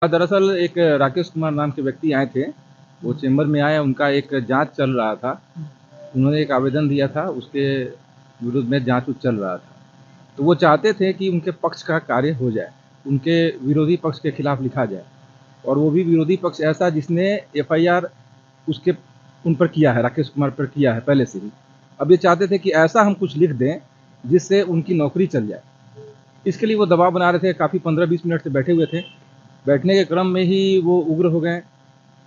दरअसल एक राकेश कुमार नाम के व्यक्ति आए थे, वो चेंबर में आए, उनका एक जाँच चल रहा था। उन्होंने एक आवेदन दिया था, उसके विरुद्ध में जाँच चल रहा था। तो वो चाहते थे कि उनके पक्ष का कार्य हो जाए, उनके विरोधी पक्ष के खिलाफ लिखा जाए और वो भी विरोधी पक्ष ऐसा जिसने एफआईआर उसके उन पर किया है, राकेश कुमार पर किया है पहले से ही। अब ये चाहते थे कि ऐसा हम कुछ लिख दें, जिससे उनकी नौकरी चल जाए। इसके लिए वो दबाव बना रहे थे, काफ़ी 15-20 मिनट से बैठे हुए थे। बैठने के क्रम में ही वो उग्र हो गए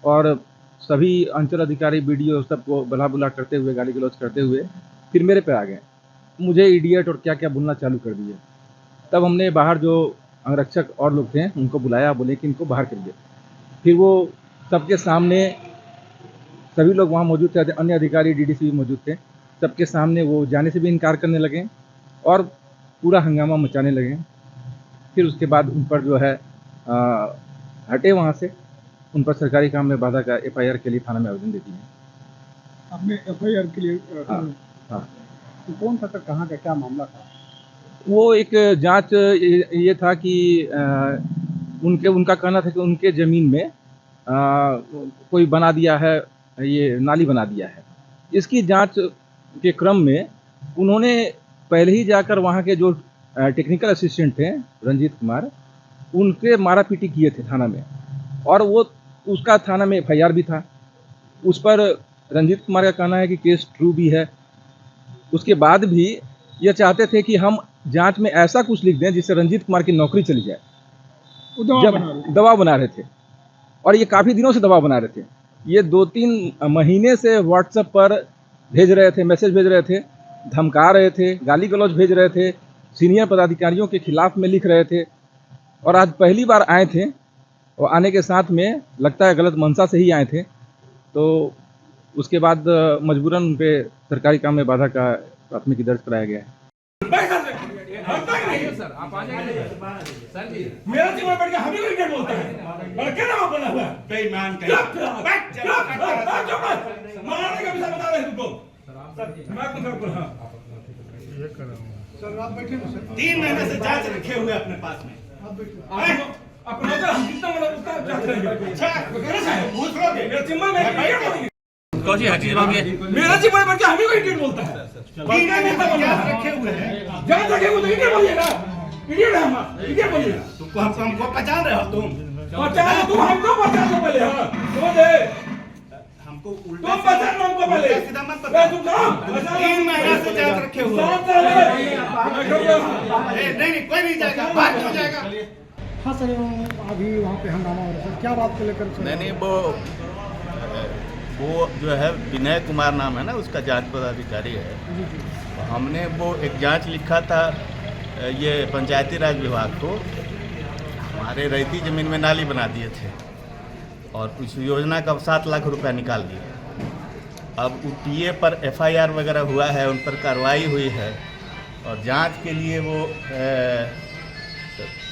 और सभी अंचल अधिकारी, बीडीओ सबको बला-बुला करते हुए, गाली-गलौज करते हुए फिर मेरे पे आ गए। मुझे इडियट और क्या-क्या बोलना चालू कर दिए। तब हमने बाहर जो अंगरक्षक और लोग थे, उनको बुलाया, बोले कि इनको बाहर करिए। फिर वो सबके सामने, सभी लोग वहाँ मौजूद थे, अन्य अधिकारी, डीडीसी भी मौजूद थे। सबके सामने वो जाने से भी इनकार करने लगे और पूरा हंगामा मचाने लगे। फिर उसके बाद उन पर जो है हटे वहाँ से, उन पर सरकारी काम में बाधा का एफआईआर के लिए थाना में आवेदन दे दिए। आपने एफआईआर के लिए हाँ, हाँ। तो कौन था सर, कहाँ का क्या मामला था? वो एक जाँच ये था कि उनका कहना था कि उनके ज़मीन में कोई बना दिया है, ये नाली बना दिया है। इसकी जाँच के क्रम में उन्होंने पहले ही जाकर वहाँ के जो टेक्निकल असिस्टेंट थे, रंजीत कुमार, उनके मारा-पीटी किए थे थाना में और वो उसका थाना में एफआईआर भी था। उस पर रंजीत कुमार का कहना है कि केस ट्रू भी है। उसके बाद भी ये चाहते थे कि हम जाँच में ऐसा कुछ लिख दें जिससे रंजीत कुमार की नौकरी चली जाए। वो दबाव बना रहे थे और ये काफ़ी दिनों से दबाव बना रहे थे। ये 2-3 महीने से व्हाट्सएप पर भेज रहे थे, मैसेज भेज रहे थे, धमका रहे थे, गाली-गलौज भेज रहे थे, सीनियर पदाधिकारियों के खिलाफ में लिख रहे थे और आज पहली बार आए थे और आने के साथ में लगता है गलत मंशा से ही आए थे। तो उसके बाद मजबूरन उन पे सरकारी काम में बाधा का प्राथमिकी दर्ज कराया गया है। सर आप आ जाइए सर जी। मेरा जीवन बढ़ गया, हमें क्रिकेट बोलता है लड़के ना बना हुआ है बेईमान मारने का विषय बता रहे हैं तुमको। सर आप बैठे ना सर। 3 महीने से जांच रखे हुए अपने पास में। आप बैठे। अपना हम कितना मतलब उतना चाहते हैं। अच्छा कहना चाहिए पूछ लोगे मेरा जिम्मा में क्रिकेट बोलेंगे, कौन सी हर चीज मांगे? मेरा जीवन बढ़ गया, हमें क्रिकेट बोलता है। 3 महीने से जांच रखे हुए हैं। जान रखे वो तो क्रिकेट बोलिएगा, क्रिकेट है हम क्रिकेट बोलिएगा। तुमको हमको पहचान रहे हो तुम? पहचान तुम हमको पहचान लो पहले। हाँ समझे, हमको तुम उल्टा पहचान लो हमको पहले। सीधा मत पकड़। तुम कहाँ 3 महीने से जांच रखे हुए हैं। नहीं कोई नहीं जाएगा, बात हो जाएगा। हाँ सर, अभी वहाँ पे हंगामा हो रहा है सर, क्या बात को लेकर सर? नहीं वो जो है विनय कुमार नाम है ना, उसका जांच पदाधिकारी है। तो हमने वो एक जांच लिखा था ये पंचायती राज विभाग को, हमारे रैती ज़मीन में नाली बना दिए थे और उस योजना का 7 लाख रुपया निकाल दिए। अब टीए पर एफआईआर वगैरह हुआ है, उन पर कार्रवाई हुई है और जांच के लिए वो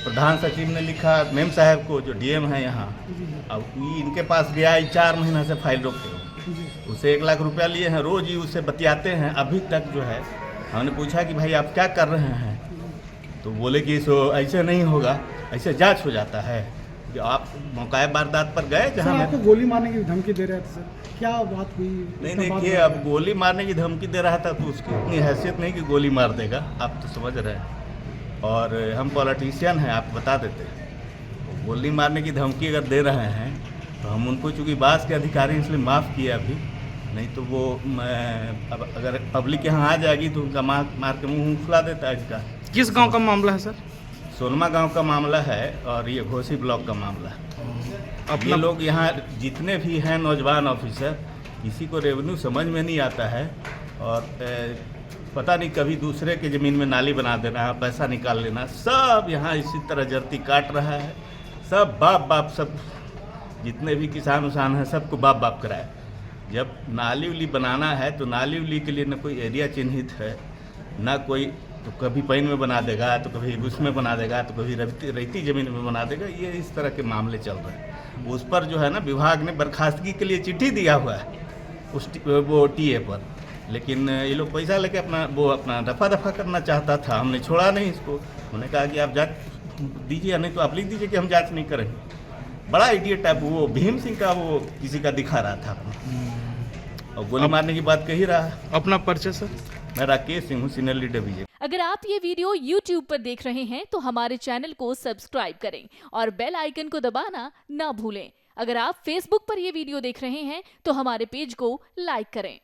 प्रधान सचिव ने लिखा मेम साहब को, जो डीएम है यहाँ। अब इनके पास गया 4 महीना से फाइल रोके, उसे 1 लाख रुपया लिए हैं, रोज़ ही उससे बतियाते हैं। अभी तक जो है हमने पूछा कि भाई आप क्या कर रहे हैं, तो बोले कि सो ऐसे नहीं होगा, ऐसे जांच हो जाता है। कि आप मौका वारदात पर गए जहाँ आपको गोली मारने की धमकी दे रहे थे सर, क्या बात हुई? नहीं देखिए, अब गोली मारने की धमकी दे रहा था तो उसकी इतनी हैसियत नहीं कि गोली मार देगा, आप तो समझ रहे हैं। और हम पॉलिटिशियन हैं, आप बता देते हैं। गोली मारने की धमकी अगर दे रहे हैं तो हम उनको, चूँकि बास के अधिकारी इसलिए माफ़ किया अभी, नहीं तो वो अब अगर पब्लिक यहाँ आ जाएगी तो उनका मार के मुँह फुला देता है इसका। किस गांव का मामला है सर? सोनमा गांव का मामला है और ये घोसी ब्लॉक का मामला है। ये लोग यहाँ जितने भी हैं नौजवान ऑफिसर, किसी को रेवेन्यू समझ में नहीं आता है और पता नहीं कभी दूसरे के ज़मीन में नाली बना देना, पैसा निकाल लेना, सब यहाँ इसी तरह जर्ती काट रहा है। सब बाप सब जितने भी किसान उसान हैं सबको बाप कराए। जब नाली उली बनाना है तो नाली उली के लिए न कोई एरिया चिन्हित है, ना कोई, तो कभी पैन में बना देगा, तो कभी उसमें बना देगा, तो कभी रेती ज़मीन में बना देगा। ये इस तरह के मामले चल रहे हैं। उस पर जो है ना, विभाग ने बर्खास्तगी के लिए चिट्ठी दिया हुआ है उस वो टीए पर, लेकिन ये लोग पैसा लेके अपना दफा करना चाहता था। हमने छोड़ा नहीं इसको, हमने कहा कि आप जांच दीजिए, नहीं तो आप लिख दीजिए कि हम जांच नहीं करेंगे। बड़ा इडियट टाइप, वो भीम सिंह का वो किसी का दिखा रहा था और गोली मारने की बात कही रहा है। अपना परिचय सर? मैं राकेश सिंह हूँ, सीनियर लीडर बीजेपी। अगर आप ये वीडियो YouTube पर देख रहे हैं तो हमारे चैनल को सब्सक्राइब करें और बेल आइकन को दबाना ना भूलें। अगर आप Facebook पर ये वीडियो देख रहे हैं तो हमारे पेज को लाइक करें।